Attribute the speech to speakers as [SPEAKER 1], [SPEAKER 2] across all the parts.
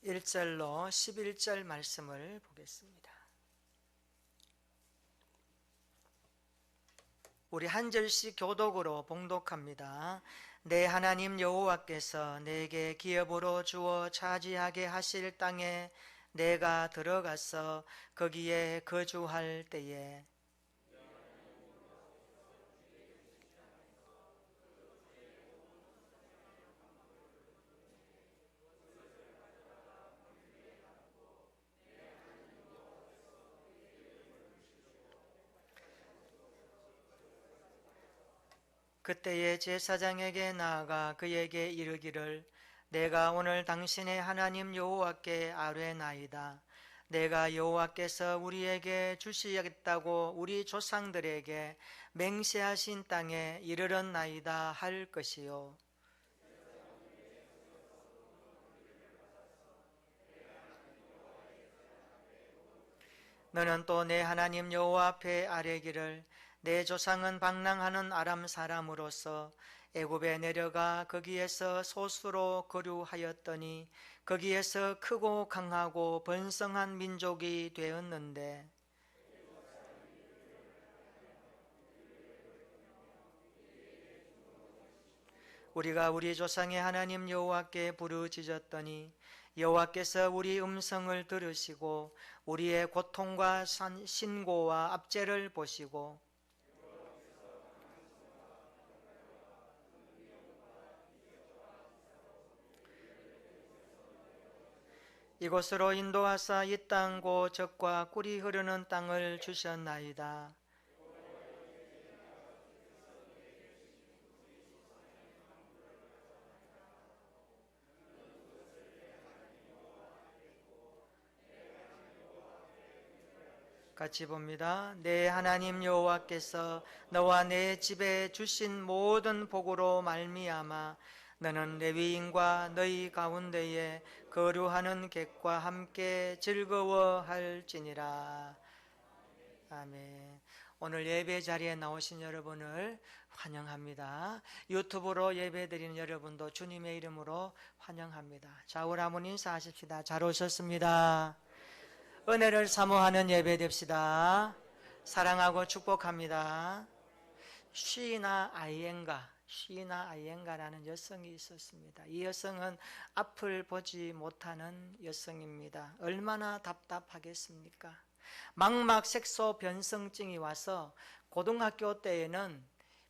[SPEAKER 1] 1절로 11절 말씀을 보겠습니다. 우리 한 절씩 교독으로 봉독합니다. 내 하나님 여호와께서 내게 기업으로 주어 차지하게 하실 땅에 내가 들어가서 거기에 거주할 때에 그때에 제사장에게 나아가 그에게 이르기를 내가 오늘 당신의 하나님 여호와께 아뢰나이다. 내가 여호와께서 우리에게 주시겠다고 우리 조상들에게 맹세하신 땅에 이르렀나이다 할 것이요. 너는 또 내 하나님 여호와 앞에 아뢰기를 내 조상은 방랑하는 아람 사람으로서 애굽에 내려가 거기에서 소수로 거류하였더니 거기에서 크고 강하고 번성한 민족이 되었는데 우리가 우리 조상의 하나님 여호와께 부르짖었더니 여호와께서 우리 음성을 들으시고 우리의 고통과 신고와 압제를 보시고 이곳으로 인도하사 이 땅 곧 젖과 꿀이 흐르는 땅을 주셨나이다. 같이 봅니다. 내 하나님 여호와께서 너와 내 집에 주신 모든 복으로 말미암아 너는 레위인과 너희 가운데에 거류하는 객과 함께 즐거워할지니라. 아멘. 오늘 예배 자리에 나오신 여러분을 환영합니다. 유튜브로 예배드리는 여러분도 주님의 이름으로 환영합니다. 좌우로 한번 인사하십시다. 잘 오셨습니다. 은혜를 사모하는 예배 됩시다. 사랑하고 축복합니다. 쉬나 아이엔가라는 여성이 있었습니다. 이 여성은 앞을 보지 못하는 여성입니다. 얼마나 답답하겠습니까? 망막 색소 변성증이 와서 고등학교 때에는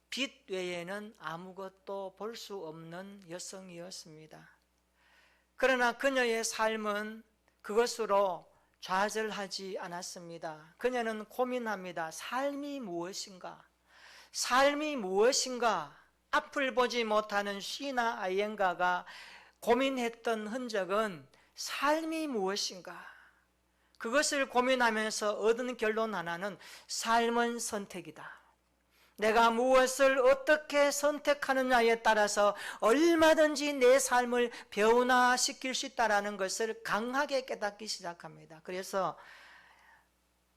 [SPEAKER 1] 빛 외에는 아무것도 볼 수 없는 여성이었습니다. 그러나 그녀의 삶은 그것으로 좌절하지 않았습니다. 그녀는 고민합니다. 삶이 무엇인가? 앞을 보지 못하는 쉬나 아이엔가가 고민했던 흔적은 삶이 무엇인가? 그것을 고민하면서 얻은 결론 하나는 삶은 선택이다. 내가 무엇을 어떻게 선택하느냐에 따라서 얼마든지 내 삶을 변화시킬 수 있다는 것을 강하게 깨닫기 시작합니다. 그래서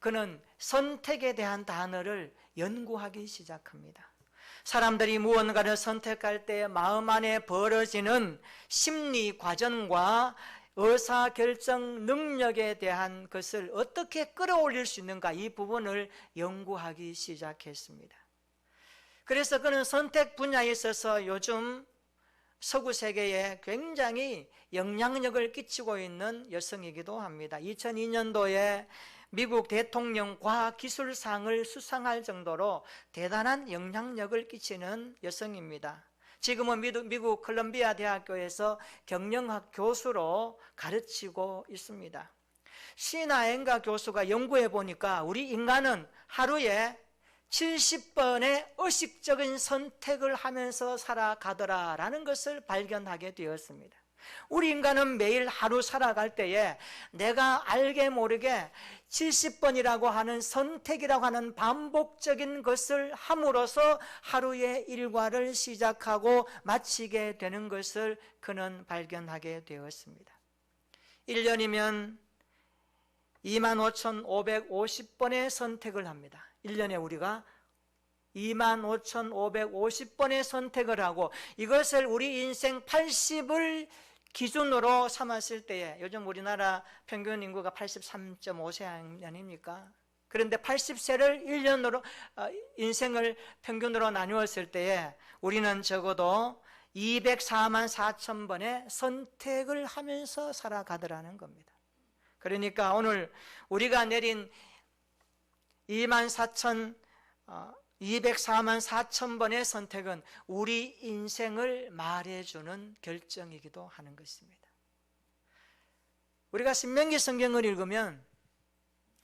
[SPEAKER 1] 그는 선택에 대한 단어를 연구하기 시작합니다. 사람들이 무언가를 선택할 때 마음 안에 벌어지는 심리 과정과 의사결정 능력에 대한 것을 어떻게 끌어올릴 수 있는가, 이 부분을 연구하기 시작했습니다. 그래서 그는 선택 분야에 있어서 요즘 서구 세계에 굉장히 영향력을 끼치고 있는 여성이기도 합니다. 2002년도에 미국 대통령 과학기술상을 수상할 정도로 대단한 영향력을 끼치는 여성입니다. 지금은 미국 콜롬비아 대학교에서 경영학 교수로 가르치고 있습니다. 쉬나 앵가 교수가 연구해 보니까 우리 인간은 하루에 70번의 의식적인 선택을 하면서 살아가더라라는 것을 발견하게 되었습니다. 우리 인간은 매일 하루 살아갈 때에 내가 알게 모르게 70번이라고 하는 선택이라고 하는 반복적인 것을 함으로써 하루의 일과를 시작하고 마치게 되는 것을 그는 발견하게 되었습니다. 1년이면 25,550번의 선택을 합니다. 1년에 우리가 25,550번의 선택을 하고 이것을 우리 인생 80을 기준으로 삼았을 때에 요즘 우리나라 평균 인구가 83.5세 아닙니까? 그런데 80세를 1년으로 인생을 평균으로 나누었을 때에 우리는 적어도 204만 4천 번의 선택을 하면서 살아가더라는 겁니다. 그러니까 오늘 우리가 내린 204만 4천 번의 선택은 우리 인생을 말해주는 결정이기도 하는 것입니다. 우리가 신명기 성경을 읽으면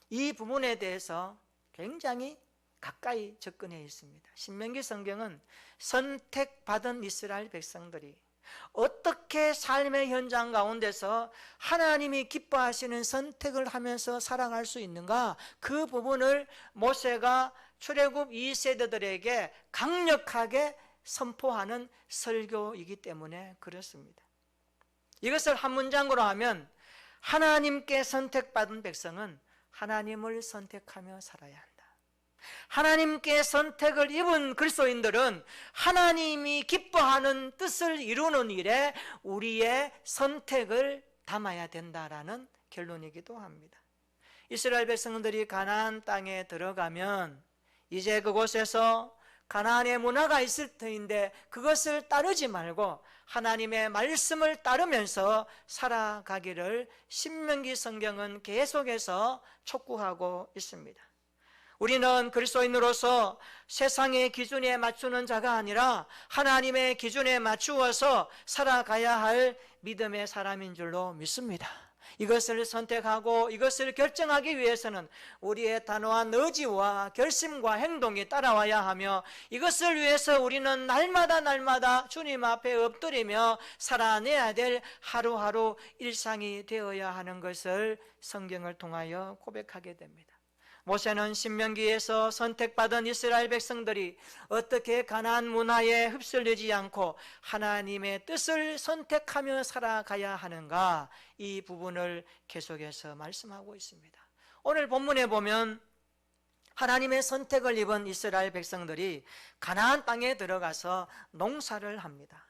[SPEAKER 1] 이 부분에 대해서 굉장히 가까이 접근해 있습니다. 신명기 성경은 선택받은 이스라엘 백성들이 어떻게 삶의 현장 가운데서 하나님이 기뻐하시는 선택을 하면서 살아갈 수 있는가, 그 부분을 모세가 출애굽 2세대들에게 강력하게 선포하는 설교이기 때문에 그렇습니다. 이것을 한 문장으로 하면 하나님께 선택받은 백성은 하나님을 선택하며 살아야 한다. 하나님께 선택을 입은 그리스도인들은 하나님이 기뻐하는 뜻을 이루는 일에 우리의 선택을 담아야 된다라는 결론이기도 합니다. 이스라엘 백성들이 가나안 땅에 들어가면 이제 그곳에서 가나안의 문화가 있을 터인데 그것을 따르지 말고 하나님의 말씀을 따르면서 살아가기를 신명기 성경은 계속해서 촉구하고 있습니다. 우리는 그리스도인으로서 세상의 기준에 맞추는 자가 아니라 하나님의 기준에 맞추어서 살아가야 할 믿음의 사람인 줄로 믿습니다. 이것을 선택하고 이것을 결정하기 위해서는 우리의 단호한 의지와 결심과 행동이 따라와야 하며, 이것을 위해서 우리는 날마다 주님 앞에 엎드리며 살아내야 될 하루하루 일상이 되어야 하는 것을 성경을 통하여 고백하게 됩니다. 모세는 신명기에서 선택받은 이스라엘 백성들이 어떻게 가나안 문화에 흡수되지 않고 하나님의 뜻을 선택하며 살아가야 하는가, 이 부분을 계속해서 말씀하고 있습니다. 오늘 본문에 보면 하나님의 선택을 입은 이스라엘 백성들이 가나안 땅에 들어가서 농사를 합니다.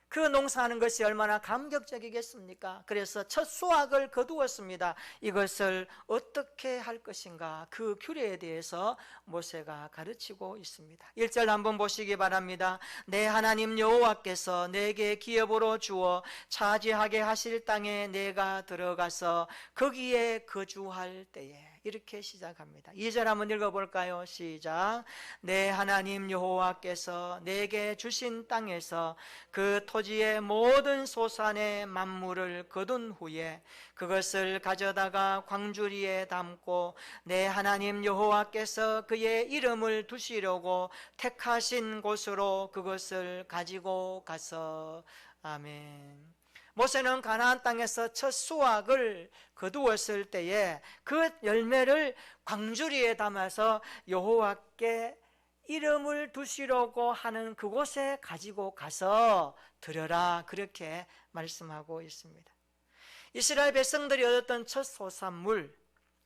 [SPEAKER 1] 그 농사하는 것이 얼마나 감격적이겠습니까? 그래서 첫 수확을 거두었습니다. 이것을 어떻게 할 것인가, 그 규례에 대해서 모세가 가르치고 있습니다. 1절 한번 보시기 바랍니다. 내 하나님 여호와께서 내게 기업으로 주어 차지하게 하실 땅에 내가 들어가서 거기에 거주할 때에, 이렇게 시작합니다. 2절 한번 읽어볼까요? 시작. 내 하나님 여호와께서 내게 주신 땅에서 그 토지의 모든 소산의 만물을 거둔 후에 그것을 가져다가 광주리에 담고 내 하나님 여호와께서 그의 이름을 두시려고 택하신 곳으로 그것을 가지고 가서. 아멘. 모세는 가나안 땅에서 첫 수확을 거두었을 때에 그 열매를 광주리에 담아서 여호와께 이름을 두시려고 하는 그곳에 가지고 가서 드려라, 그렇게 말씀하고 있습니다. 이스라엘 백성들이 얻었던 첫 소산물,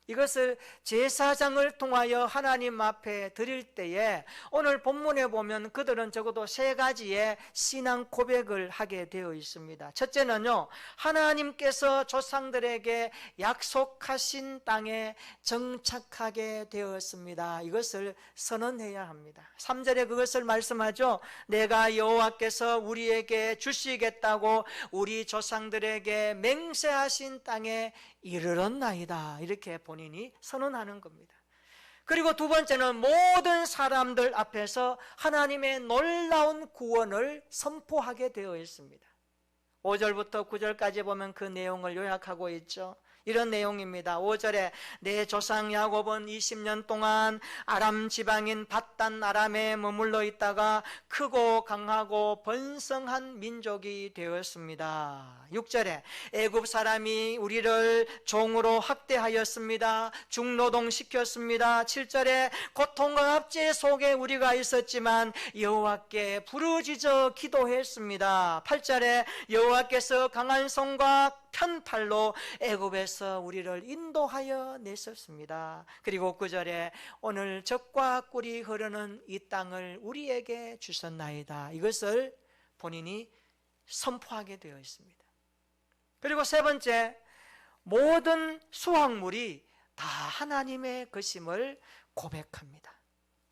[SPEAKER 1] 이것을 제사장을 통하여 하나님 앞에 드릴 때에 오늘 본문에 보면 그들은 적어도 3가지의 신앙 고백을 하게 되어 있습니다. 첫째는요, 하나님께서 조상들에게 약속하신 땅에 정착하게 되었습니다. 이것을 선언해야 합니다. 3절에 그것을 말씀하죠. 내가 여호와께서 우리에게 주시겠다고 우리 조상들에게 맹세하신 땅에 이르렀나이다, 이렇게 본인이 선언하는 겁니다. 그리고 두 번째는 모든 사람들 앞에서 하나님의 놀라운 구원을 선포하게 되어 있습니다. 5절부터 9절까지 보면 그 내용을 요약하고 있죠. 이런 내용입니다. 5절에 내 조상 야곱은 20년 동안 아람 지방인 밧단 아람에 머물러 있다가 크고 강하고 번성한 민족이 되었습니다. 6절에 애굽 사람이 우리를 종으로 학대하였습니다. 중노동시켰습니다. 7절에 고통과 압제 속에 우리가 있었지만 여호와께 부르짖어 기도했습니다. 8절에 여호와께서 강한 손과 편팔로 애굽에서 우리를 인도하여 냈었습니다. 그리고 9절에 오늘 젖과 꿀이 흐르는 이 땅을 우리에게 주셨나이다. 이것을 본인이 선포하게 되어 있습니다. 그리고 세 번째, 모든 수확물이 다 하나님의 것임을 고백합니다.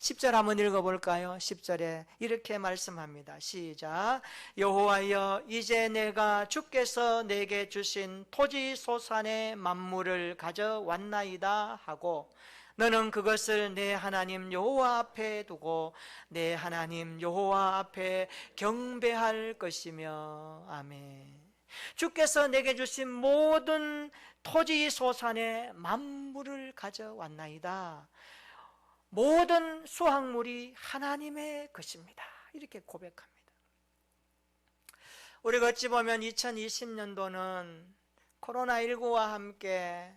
[SPEAKER 1] 10절 한번 읽어볼까요? 10절에 이렇게 말씀합니다. 시작. 여호와여, 이제 내가 주께서 내게 주신 토지 소산의 만물을 가져왔나이다 하고 너는 그것을 내 하나님 여호와 앞에 두고 내 하나님 여호와 앞에 경배할 것이며. 아멘. 주께서 내게 주신 모든 토지 소산의 만물을 가져왔나이다. 모든 수확물이 하나님의 것입니다. 이렇게 고백합니다. 우리가 어찌 보면 2020년도는 코로나19와 함께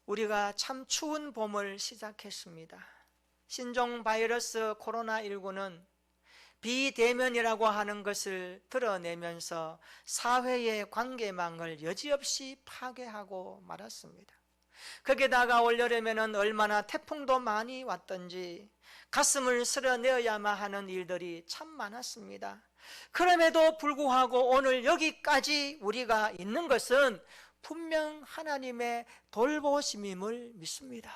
[SPEAKER 1] 우리가 참 추운 봄을 시작했습니다. 신종 바이러스 코로나19는 비대면이라고 하는 것을 드러내면서 사회의 관계망을 여지없이 파괴하고 말았습니다. 거기다가 올여름에는 얼마나 태풍도 많이 왔던지 가슴을 쓸어내어야만 하는 일들이 참 많았습니다. 그럼에도 불구하고 오늘 여기까지 우리가 있는 것은 분명 하나님의 돌보심임을 믿습니다.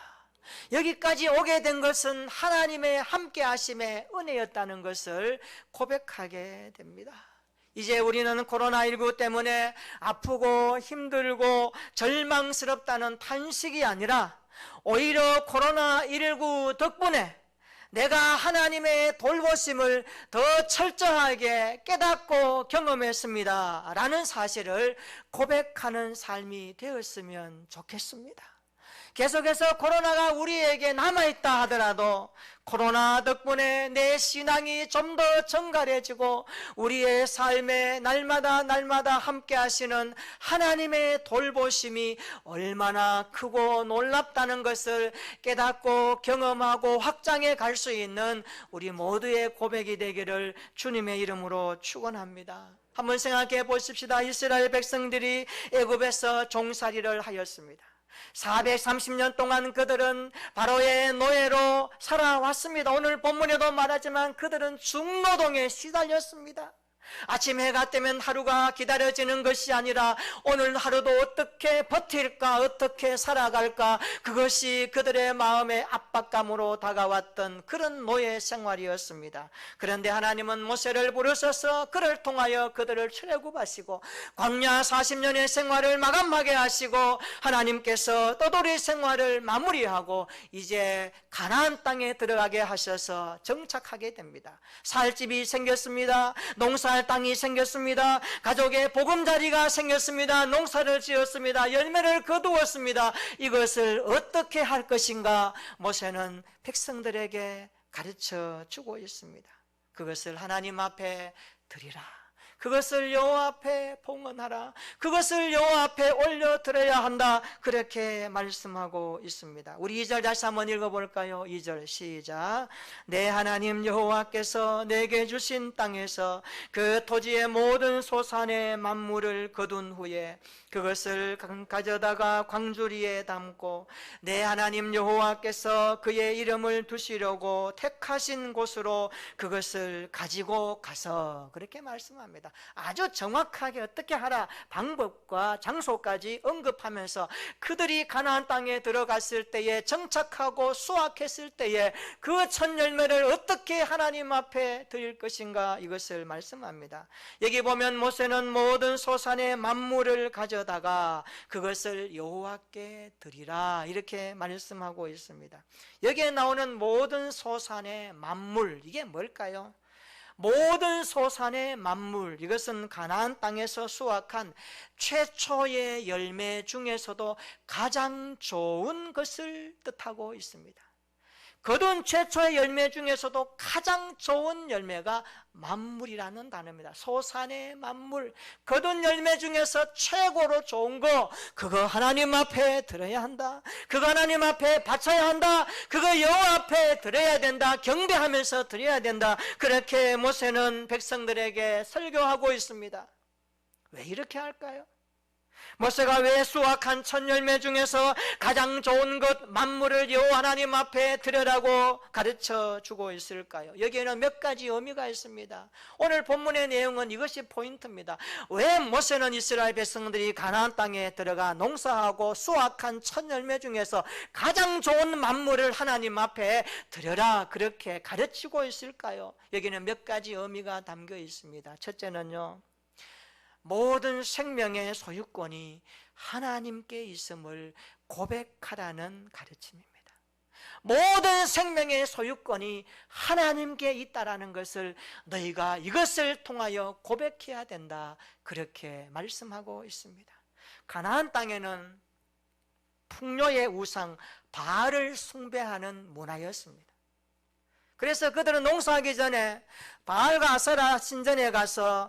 [SPEAKER 1] 여기까지 오게 된 것은 하나님의 함께 하심의 은혜였다는 것을 고백하게 됩니다. 이제 우리는 코로나19 때문에 아프고 힘들고 절망스럽다는 탄식이 아니라 오히려 코로나19 덕분에 내가 하나님의 돌보심을 더 철저하게 깨닫고 경험했습니다 라는 사실을 고백하는 삶이 되었으면 좋겠습니다. 계속해서 코로나가 우리에게 남아있다 하더라도 코로나 덕분에 내 신앙이 좀 더 정갈해지고 우리의 삶에 날마다 함께 하시는 하나님의 돌보심이 얼마나 크고 놀랍다는 것을 깨닫고 경험하고 확장해 갈 수 있는 우리 모두의 고백이 되기를 주님의 이름으로 축원합니다. 한번 생각해 보십시다. 이스라엘 백성들이 애굽에서 종살이를 하였습니다. 430년 동안 그들은 바로의 노예로 살아왔습니다. 오늘 본문에도 말하지만 그들은 중노동에 시달렸습니다. 아침 해가 뜨면 하루가 기다려지는 것이 아니라 오늘 하루도 어떻게 버틸까, 어떻게 살아갈까, 그것이 그들의 마음의 압박감으로 다가왔던 그런 노예 생활이었습니다. 그런데 하나님은 모세를 부르셔서 그를 통하여 그들을 출애굽하시고 광야 40년의 생활을 마감하게 하시고 하나님께서 떠돌이 생활을 마무리하고 이제 가나안 땅에 들어가게 하셔서 정착하게 됩니다. 살 집이 생겼습니다. 농사할 땅이 생겼습니다. 가족의 보금자리가 생겼습니다. 농사를 지었습니다. 열매를 거두었습니다. 이것을 어떻게 할 것인가 모세는 백성들에게 가르쳐 주고 있습니다. 그것을 하나님 앞에 드리라. 그것을 여호와 앞에 봉헌하라. 그것을 여호와 앞에 올려드려야 한다. 그렇게 말씀하고 있습니다. 우리 2절 다시 한번 읽어볼까요? 2절 시작. 내 하나님 여호와께서 내게 주신 땅에서 그 토지의 모든 소산의 만물을 거둔 후에 그것을 가져다가 광주리에 담고 내 하나님 여호와께서 그의 이름을 두시려고 택하신 곳으로 그것을 가지고 가서, 그렇게 말씀합니다. 아주 정확하게 어떻게 하라 방법과 장소까지 언급하면서 그들이 가나안 땅에 들어갔을 때에 정착하고 수확했을 때에 그 첫 열매를 어떻게 하나님 앞에 드릴 것인가, 이것을 말씀합니다. 여기 보면 모세는 모든 소산의 만물을 가져다가 그것을 여호와께 드리라, 이렇게 말씀하고 있습니다. 여기에 나오는 모든 소산의 만물, 이게 뭘까요? 모든 소산의 만물, 이것은 가나안 땅에서 수확한 최초의 열매 중에서도 가장 좋은 것을 뜻하고 있습니다. 거둔 최초의 열매 중에서도 가장 좋은 열매가 만물이라는 단어입니다. 소산의 만물, 거둔 열매 중에서 최고로 좋은 거, 그거 하나님 앞에 드려야 한다. 그거 하나님 앞에 바쳐야 한다. 그거 여호와 앞에 드려야 된다. 경배하면서 드려야 된다. 그렇게 모세는 백성들에게 설교하고 있습니다. 왜 이렇게 할까요? 모세가 왜 수확한 첫 열매 중에서 가장 좋은 것 만물을 여호와 하나님 앞에 드려라고 가르쳐 주고 있을까요? 여기에는 몇 가지 의미가 있습니다. 오늘 본문의 내용은 이것이 포인트입니다. 왜 모세는 이스라엘 백성들이 가나안 땅에 들어가 농사하고 수확한 첫 열매 중에서 가장 좋은 만물을 하나님 앞에 드려라 그렇게 가르치고 있을까요? 여기는 몇 가지 의미가 담겨 있습니다. 첫째는요, 모든 생명의 소유권이 하나님께 있음을 고백하라는 가르침입니다. 모든 생명의 소유권이 하나님께 있다라는 것을 너희가 이것을 통하여 고백해야 된다 그렇게 말씀하고 있습니다. 가나안 땅에는 풍요의 우상 바알을 숭배하는 문화였습니다. 그래서 그들은 농사하기 전에 바알과 아세라 신전에 가서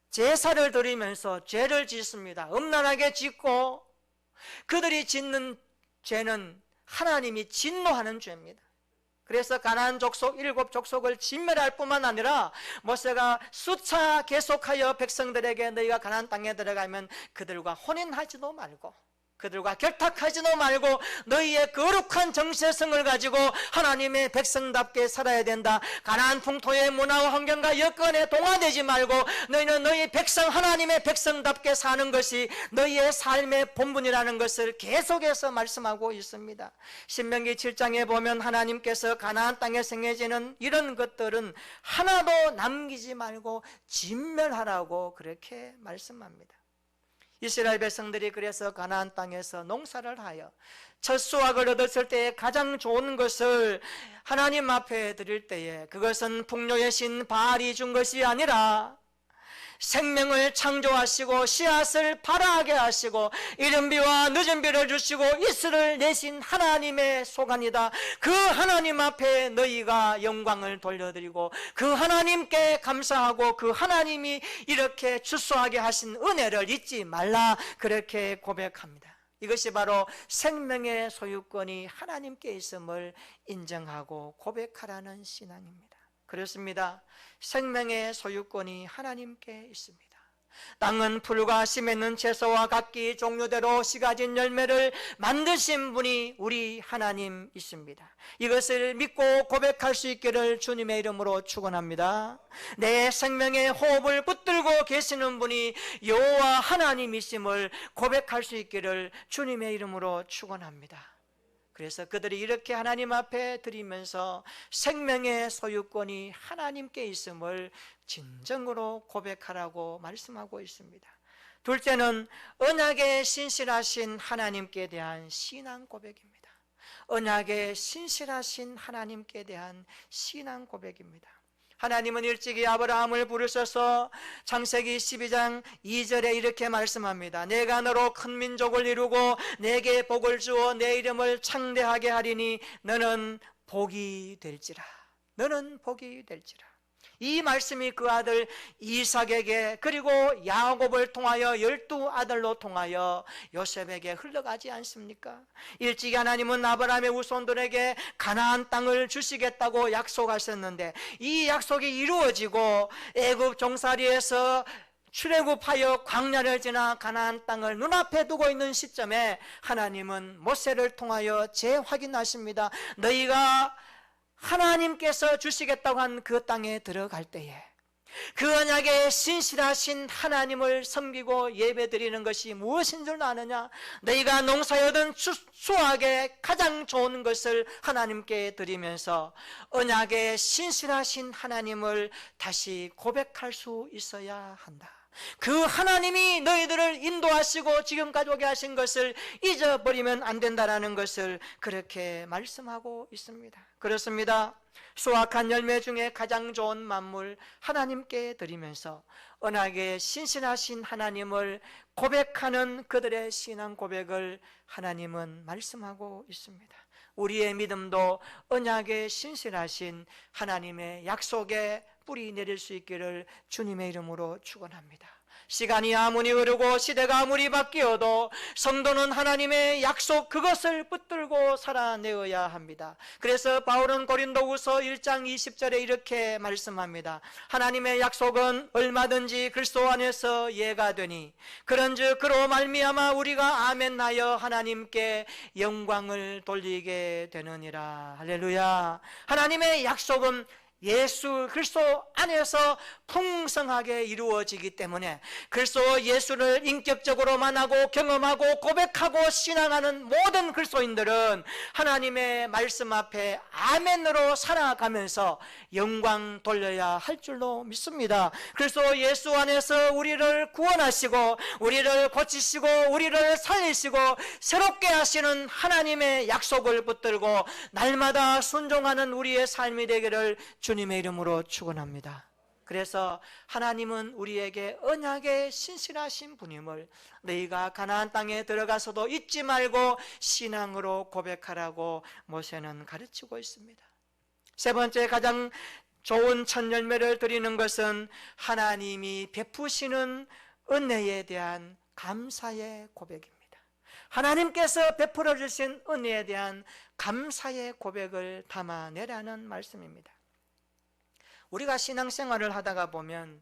[SPEAKER 1] 제사를 드리면서 죄를 짓습니다. 음란하게 짓고 그들이 짓는 죄는 하나님이 진노하는 죄입니다. 그래서 가나안 족속 7족속을 진멸할 뿐만 아니라 모세가 수차 계속하여 백성들에게 너희가 가나안 땅에 들어가면 그들과 혼인하지도 말고 그들과 결탁하지도 말고 너희의 거룩한 정체성을 가지고 하나님의 백성답게 살아야 된다. 가나안 풍토의 문화와 환경과 여건에 동화되지 말고 너희는 너희 백성 하나님의 백성답게 사는 것이 너희의 삶의 본분이라는 것을 계속해서 말씀하고 있습니다. 신명기 7장에 보면 하나님께서 가나안 땅에 생겨지는 이런 것들은 하나도 남기지 말고 진멸하라고 그렇게 말씀합니다. 이스라엘 백성들이 그래서 가나안 땅에서 농사를 하여 첫 수확을 얻었을 때에 가장 좋은 것을 하나님 앞에 드릴 때에 그것은 풍요의 신 바알이 준 것이 아니라 생명을 창조하시고 씨앗을 발아하게 하시고 이른 비와 늦은 비를 주시고 이슬을 내신 하나님의 소관이다. 그 하나님 앞에 너희가 영광을 돌려드리고 그 하나님께 감사하고 그 하나님이 이렇게 추수하게 하신 은혜를 잊지 말라 그렇게 고백합니다. 이것이 바로 생명의 소유권이 하나님께 있음을 인정하고 고백하라는 신앙입니다. 그렇습니다. 생명의 소유권이 하나님께 있습니다. 땅은 풀과 씨 맺는 채소와 각기 종류대로 씨 가진 열매를 만드신 분이 우리 하나님이십니다. 이것을 믿고 고백할 수 있기를 주님의 이름으로 축원합니다. 내 생명의 호흡을 붙들고 계시는 분이 여호와 하나님이심을 고백할 수 있기를 주님의 이름으로 축원합니다. 그래서 그들이 이렇게 하나님 앞에 드리면서 생명의 소유권이 하나님께 있음을 진정으로 고백하라고 말씀하고 있습니다. 둘째는 언약에 신실하신 하나님께 대한 신앙 고백입니다. 언약에 신실하신 하나님께 대한 신앙 고백입니다. 하나님은 일찍이 아브라함을 부르셔서 창세기 12장 2절에 이렇게 말씀합니다. 내가 너로 큰 민족을 이루고 내게 복을 주어 내 이름을 창대하게 하리니 너는 복이 될지라. 너는 복이 될지라. 이 말씀이 그 아들 이삭에게 그리고 야곱을 통하여 12아들로 통하여 요셉에게 흘러가지 않습니까? 일찍이 하나님은 아브라함의 후손들에게 가나안 땅을 주시겠다고 약속하셨는데 이 약속이 이루어지고 애굽 종살이에서 출애굽하여 광야를 지나 가나안 땅을 눈앞에 두고 있는 시점에 하나님은 모세를 통하여 재확인하십니다. 너희가 하나님께서 주시겠다고 한 그 땅에 들어갈 때에 그 언약에 신실하신 하나님을 섬기고 예배드리는 것이 무엇인 줄 아느냐? 너희가 농사에 얻은 수확에 가장 좋은 것을 하나님께 드리면서 언약에 신실하신 하나님을 다시 고백할 수 있어야 한다. 그 하나님이 너희들을 인도하시고 지금까지 오게 하신 것을 잊어버리면 안 된다는 것을 그렇게 말씀하고 있습니다. 그렇습니다. 수확한 열매 중에 가장 좋은 만물 하나님께 드리면서 언약에 신실하신 하나님을 고백하는 그들의 신앙 고백을 하나님은 말씀하고 있습니다. 우리의 믿음도 언약에 신실하신 하나님의 약속에 뿌리 내릴 수 있기를 주님의 이름으로 축원합니다. 시간이 아무리 흐르고 시대가 아무리 바뀌어도 성도는 하나님의 약속 그것을 붙들고 살아내어야 합니다. 그래서 바울은 고린도후서 1장 20절에 이렇게 말씀합니다. 하나님의 약속은 얼마든지 그리스도 안에서 예가 되니 그런즉 그로 말미암아 우리가 아멘하여 하나님께 영광을 돌리게 되느니라. 할렐루야. 하나님의 약속은 예수 그리스도 안에서 풍성하게 이루어지기 때문에 그리스도 예수를 인격적으로 만나고 경험하고 고백하고 신앙하는 모든 그리스도인들은 하나님의 말씀 앞에 아멘으로 살아가면서 영광 돌려야 할 줄로 믿습니다. 그리스도 예수 안에서 우리를 구원하시고 우리를 고치시고 우리를 살리시고 새롭게 하시는 하나님의 약속을 붙들고 날마다 순종하는 우리의 삶이 되기를 주님의 이름으로 축원합니다. 그래서 하나님은 우리에게 언약에 신실하신 분임을 너희가 가나안 땅에 들어가서도 잊지 말고 신앙으로 고백하라고 모세는 가르치고 있습니다. 세 번째, 가장 좋은 첫 열매를 드리는 것은 하나님이 베푸시는 은혜에 대한 감사의 고백입니다. 하나님께서 베풀어 주신 은혜에 대한 감사의 고백을 담아내라는 말씀입니다. 우리가 신앙생활을 하다가 보면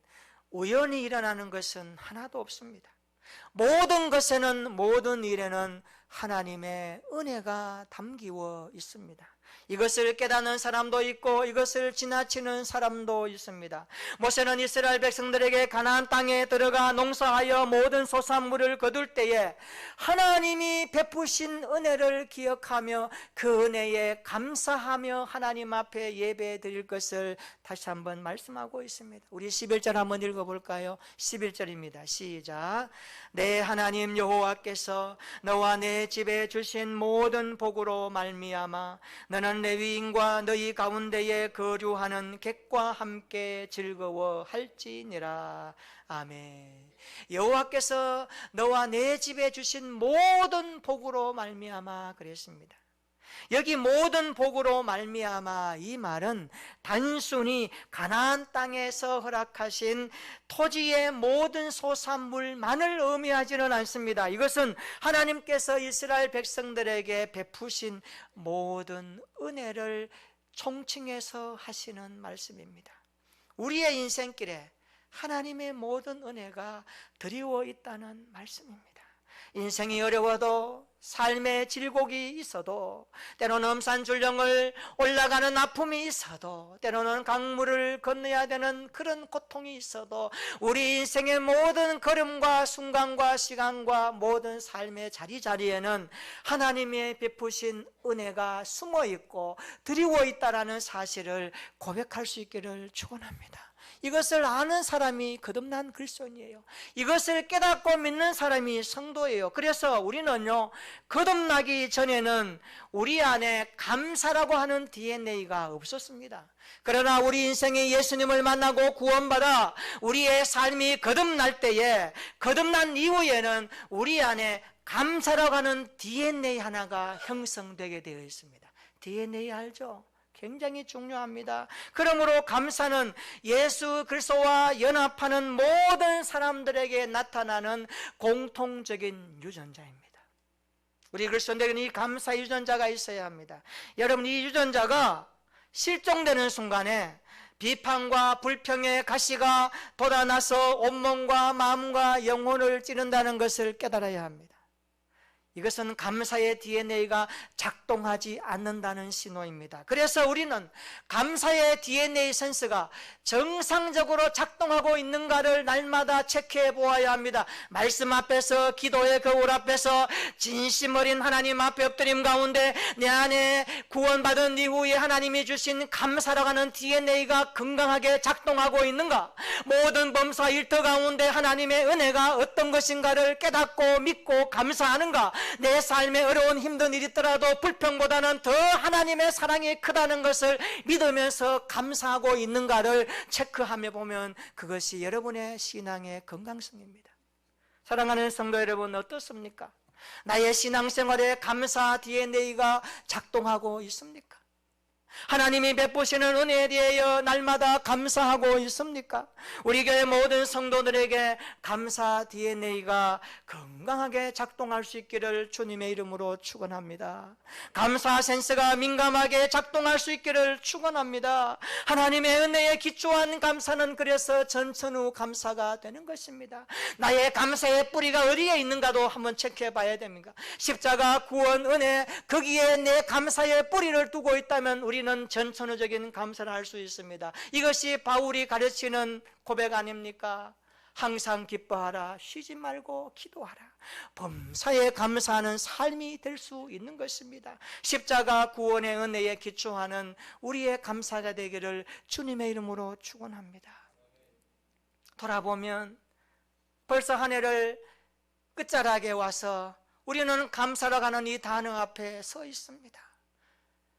[SPEAKER 1] 우연히 일어나는 것은 하나도 없습니다. 모든 것에는, 모든 일에는 하나님의 은혜가 담기어 있습니다. 이것을 깨닫는 사람도 있고 이것을 지나치는 사람도 있습니다. 모세는 이스라엘 백성들에게 가나안 땅에 들어가 농사하여 모든 소산물을 거둘 때에 하나님이 베푸신 은혜를 기억하며 그 은혜에 감사하며 하나님 앞에 예배 드릴 것을 다시 한번 말씀하고 있습니다. 우리 11절 한번 읽어볼까요? 11절입니다. 시작. 내 하나님 여호와께서 너와 내 집에 주신 모든 복으로 말미암아 너는 레위인과 너희 가운데에 거류하는 객과 함께 즐거워할지니라. 아멘. 여호와께서 너와 내 집에 주신 모든 복으로 말미암아 그랬습니다. 여기 모든 복으로 말미암아, 이 말은 단순히 가나안 땅에서 허락하신 토지의 모든 소산물만을 의미하지는 않습니다. 이것은 하나님께서 이스라엘 백성들에게 베푸신 모든 은혜를 총칭해서 하시는 말씀입니다. 우리의 인생길에 하나님의 모든 은혜가 드리워 있다는 말씀입니다. 인생이 어려워도, 삶의 질곡이 있어도, 때로는 산줄령을 올라가는 아픔이 있어도, 때로는 강물을 건너야 되는 그런 고통이 있어도, 우리 인생의 모든 걸음과 순간과 시간과 모든 삶의 자리자리에는 하나님의 베푸신 은혜가 숨어 있고 드리워 있다라는 사실을 고백할 수 있기를 축원합니다. 이것을 아는 사람이 거듭난 그리스도인이에요. 이것을 깨닫고 믿는 사람이 성도예요. 그래서 우리는요, 거듭나기 전에는 우리 안에 감사라고 하는 DNA가 없었습니다. 그러나 우리 인생에 예수님을 만나고 구원받아 우리의 삶이 거듭날 때에, 거듭난 이후에는 우리 안에 감사라고 하는 DNA 하나가 형성되게 되어 있습니다. DNA 알죠? 굉장히 중요합니다. 그러므로 감사는 예수 그리스도와 연합하는 모든 사람들에게 나타나는 공통적인 유전자입니다. 우리 그리스도인들은 이 감사 유전자가 있어야 합니다. 여러분, 이 유전자가 실종되는 순간에 비판과 불평의 가시가 돋아나서 온몸과 마음과 영혼을 찌른다는 것을 깨달아야 합니다. 이것은 감사의 DNA가 작동하지 않는다는 신호입니다. 그래서 우리는 감사의 DNA 센서가 정상적으로 작동하고 있는가를 날마다 체크해 보아야 합니다. 말씀 앞에서, 기도의 거울 앞에서 진심 어린 하나님 앞에 엎드림 가운데 내 안에 구원받은 이후에 하나님이 주신 감사라고 하는 DNA가 건강하게 작동하고 있는가? 모든 범사 일터 가운데 하나님의 은혜가 어떤 것인가를 깨닫고 믿고 감사하는가? 내 삶에 어려운 힘든 일이 있더라도 불평보다는 더 하나님의 사랑이 크다는 것을 믿으면서 감사하고 있는가를 체크하며 보면 그것이 여러분의 신앙의 건강성입니다. 사랑하는 성도 여러분, 어떻습니까? 나의 신앙생활에 감사 DNA가 작동하고 있습니까? 하나님이 베푸시는 은혜에 대하여 날마다 감사하고 있습니까? 우리 교회 모든 성도들에게 감사 DNA가 건강하게 작동할 수 있기를 주님의 이름으로 축원합니다. 감사 센스가 민감하게 작동할 수 있기를 축원합니다. 하나님의 은혜에 기초한 감사는 그래서 전천후 감사가 되는 것입니다. 나의 감사의 뿌리가 어디에 있는가도 한번 체크해 봐야 됩니다. 십자가, 구원, 은혜, 거기에 내 감사의 뿌리를 두고 있다면 우리는 전천후적인 감사를 할 수 있습니다. 이것이 바울이 가르치는 고백 아닙니까? 항상 기뻐하라, 쉬지 말고 기도하라. 범사에 감사하는 삶이 될 수 있는 것입니다. 십자가 구원의 은혜에 기초하는 우리의 감사가 되기를 주님의 이름으로 축원합니다. 돌아보면 벌써 한 해를 끝자락에 와서 우리는 감사로 가는 이 단어 앞에 서 있습니다.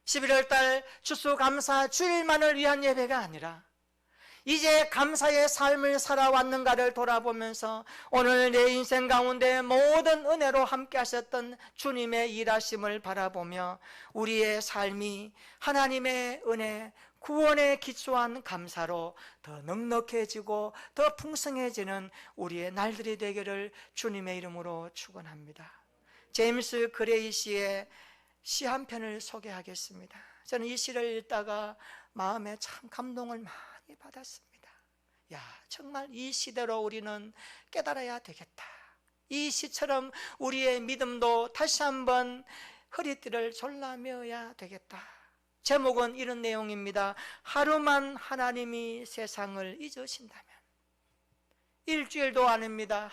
[SPEAKER 1] 11월 달 추수감사 주일만을 위한 예배가 아니라 이제 감사의 삶을 살아왔는가를 돌아보면서 오늘 내 인생 가운데 모든 은혜로 함께 하셨던 주님의 일하심을 바라보며 우리의 삶이 하나님의 은혜, 구원에 기초한 감사로 더 넉넉해지고 더 풍성해지는 우리의 날들이 되기를 주님의 이름으로 축원합니다. 제임스 그레이 씨의 시 한 편을 소개하겠습니다. 저는 이 시를 읽다가 마음에 참 감동을 많이 받았습니다. 야, 정말 이 시대로 우리는 깨달아야 되겠다. 이 시처럼 우리의 믿음도 다시 한번 허리띠를 졸라매어야 되겠다. 제목은 이런 내용입니다. 하루만 하나님이 세상을 잊으신다면. 일주일도 아닙니다.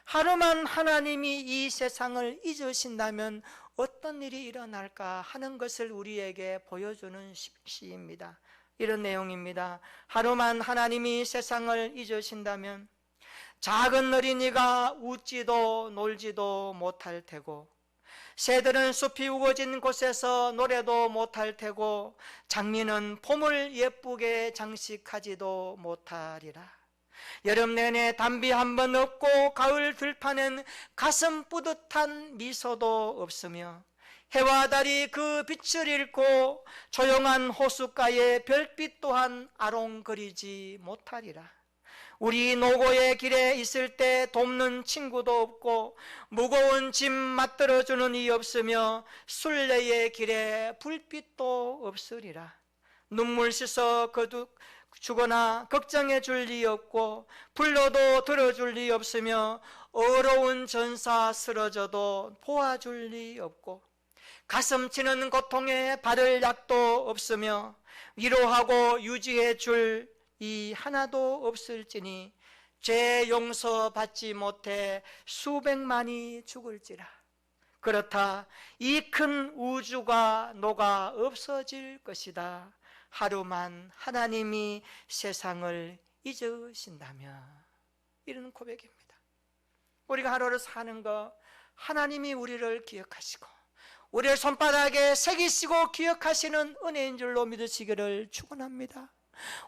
[SPEAKER 1] 하루만 하나님이 이 세상을 잊으신다면 어떤 일이 일어날까 하는 것을 우리에게 보여주는 시입니다. 이런 내용입니다. 하루만 하나님이 세상을 잊으신다면 작은 어린이가 웃지도 놀지도 못할 테고, 새들은 숲이 우거진 곳에서 노래도 못할 테고, 장미는 봄을 예쁘게 장식하지도 못하리라. 여름 내내 담비 한 번 없고 가을 들판엔 가슴 뿌듯한 미소도 없으며 해와 달이 그 빛을 잃고 조용한 호숫가에 별빛 또한 아롱거리지 못하리라. 우리 노고의 길에 있을 때 돕는 친구도 없고 무거운 짐 맞들어주는 이 없으며 순례의 길에 불빛도 없으리라. 눈물 씻어 거둑 주거나 걱정해 줄 리 없고 불러도 들어줄 리 없으며 어려운 전사 쓰러져도 도와줄 리 없고 가슴 치는 고통에 바를 약도 없으며 위로하고 유지해 줄 이 하나도 없을지니 죄 용서받지 못해 수백만이 죽을지라. 그렇다 이 큰 우주가 녹아 없어질 것이다. 하루만 하나님이 세상을 잊으신다면. 이런 고백입니다. 우리가 하루를 사는 거 하나님이 우리를 기억하시고 우리의 손바닥에 새기시고 기억하시는 은혜인 줄로 믿으시기를 축원합니다.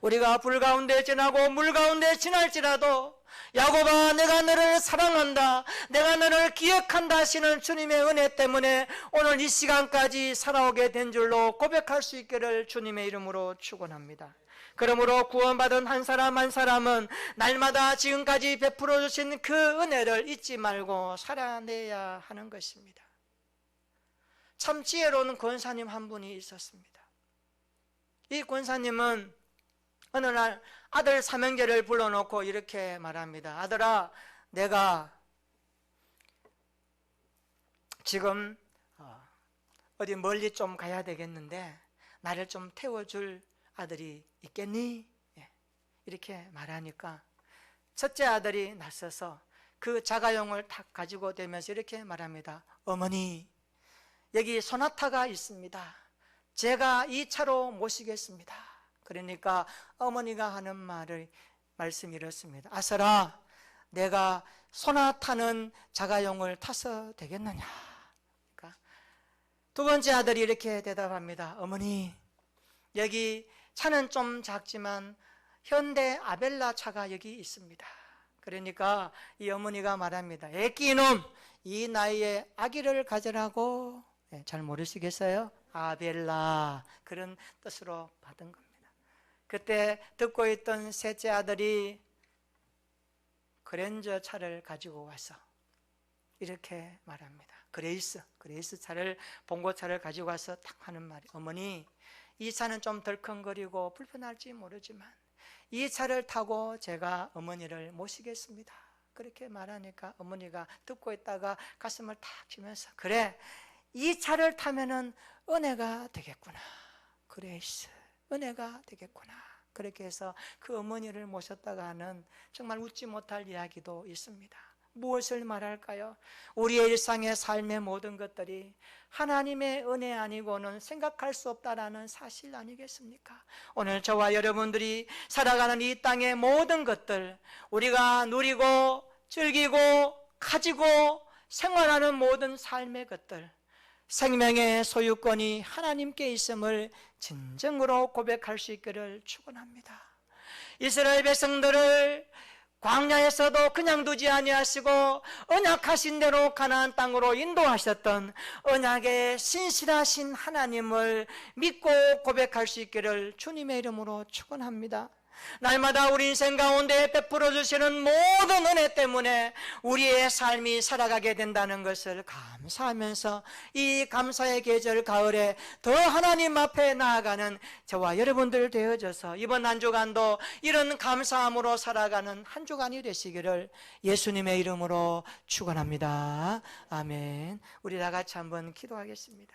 [SPEAKER 1] 우리가 불 가운데 지나고 물 가운데 지날지라도 야곱아 내가 너를 사랑한다, 내가 너를 기억한다 하시는 주님의 은혜 때문에 오늘 이 시간까지 살아오게 된 줄로 고백할 수 있기를 주님의 이름으로 축원합니다. 그러므로 구원받은 한 사람 한 사람은 날마다 지금까지 베풀어 주신 그 은혜를 잊지 말고 살아내야 하는 것입니다. 참 지혜로운 권사님 한 분이 있었습니다. 이 권사님은 어느 날 아들 삼형제를 불러놓고 이렇게 말합니다. 아들아, 내가 지금 어디 멀리 좀 가야 되겠는데 나를 좀 태워줄 아들이 있겠니? 이렇게 말하니까 첫째 아들이 나서서 그 자가용을 탁 가지고 대면서 이렇게 말합니다. 어머니, 여기 소나타가 있습니다. 제가 이 차로 모시겠습니다. 그러니까 어머니가 하는 말씀이 이렇습니다. 아들아, 내가 소나타는 자가용을 타서 되겠느냐? 그러니까 두 번째 아들이 이렇게 대답합니다. 어머니, 여기 차는 좀 작지만 현대 아벨라 차가 여기 있습니다. 그러니까 이 어머니가 말합니다. 애끼 이놈, 이 나이에 아기를 가지라고. 잘 모르시겠어요? 아벨라, 그런 뜻으로 받은 겁니다. 그때 듣고 있던 셋째 아들이 그랜저 차를 가지고 와서 이렇게 말합니다. 그레이스 차를, 봉고차를 가지고 와서 딱 하는 말이, 어머니, 이 차는 좀 덜컹거리고 불편할지 모르지만 이 차를 타고 제가 어머니를 모시겠습니다. 그렇게 말하니까 어머니가 듣고 있다가 가슴을 탁 치면서, 그래, 이 차를 타면은 은혜가 되겠구나. 그레이스, 은혜가 되겠구나. 그렇게 해서 그 어머니를 모셨다가 하는 정말 웃지 못할 이야기도 있습니다. 무엇을 말할까요? 우리의 일상의 삶의 모든 것들이 하나님의 은혜 아니고는 생각할 수 없다라는 사실 아니겠습니까? 오늘 저와 여러분들이 살아가는 이 땅의 모든 것들, 우리가 누리고 즐기고 가지고 생활하는 모든 삶의 것들, 생명의 소유권이 하나님께 있음을 진정으로 고백할 수 있기를 축원합니다. 이스라엘 백성들을 광야에서도 그냥 두지 아니하시고 언약하신 대로 가나안 땅으로 인도하셨던 언약의 신실하신 하나님을 믿고 고백할 수 있기를 주님의 이름으로 축원합니다. 날마다 우리 인생 가운데 베풀어 주시는 모든 은혜 때문에 우리의 삶이 살아가게 된다는 것을 감사하면서 이 감사의 계절 가을에 더 하나님 앞에 나아가는 저와 여러분들 되어져서 이번 한 주간도 이런 감사함으로 살아가는 한 주간이 되시기를 예수님의 이름으로 축원합니다. 아멘. 우리 다 같이 한번 기도하겠습니다.